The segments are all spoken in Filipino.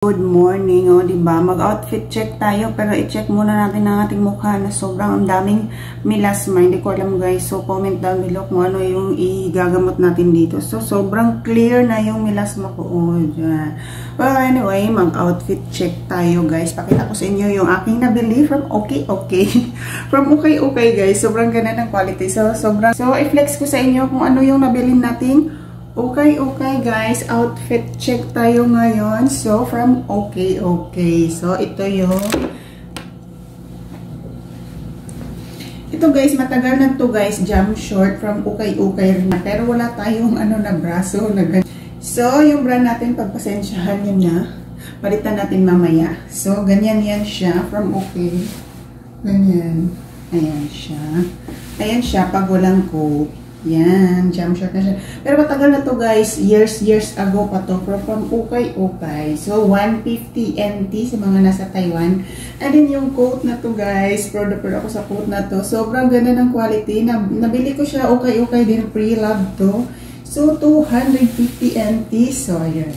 Good morning, o diba? Mag-outfit check tayo, pero i-check muna natin ang ating mukha na sobrang daming melasma. Hindi ko alam guys, so comment down below kung ano yung igagamot natin dito. So, sobrang clear na yung melasma ko. Oh, dyan. Well, anyway, mag-outfit check tayo guys. Pakita ko sa inyo yung aking nabili from Okay. From Okay guys, sobrang ganda ng quality. So, i-flex ko sa inyo kung ano yung nabili nating Okay guys, outfit check tayo ngayon. So, from Okay. So, ito guys, matagal na to guys, jump short from Okay rin na. Pero wala tayong na braso na ganyan. So, yung brand natin, pagpasensyahan nyo na. Palitan natin mamaya. So, ganyan yan siya from Okay. Ganyan. Ayan siya. Ayan siya pag walang coat. Yan, jump shot na siya. Pero matagal na to guys, years ago pa to, from Okay. So, 150 NT sa mga nasa Taiwan. And then yung coat na to guys, proud ako sa coat na to. Sobrang ganda ng quality. Nabili ko siya Okay din, pre-love to. So, 250 NT. So, ayan.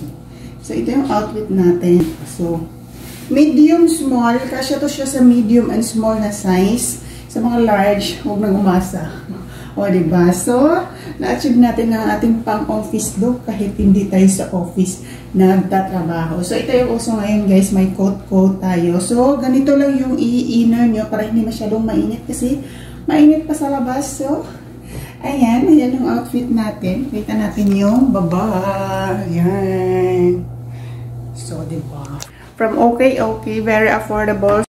So, ito yung outfit natin. So, medium, small. Kasya to siya sa medium and small na size. Sa mga large, huwag nang umasa. O, diba? So, na-achieve natin ang ating pang-office look kahit hindi tayo sa office nagtatrabaho. So, ito yung uso ngayon guys, may coat tayo. So, ganito lang yung i-inner nyo para hindi masyadong mainit kasi mainit pa sa labas. So, ayan yung outfit natin. Kita natin yung baba. Ayan. So, diba? From Okay, very affordable.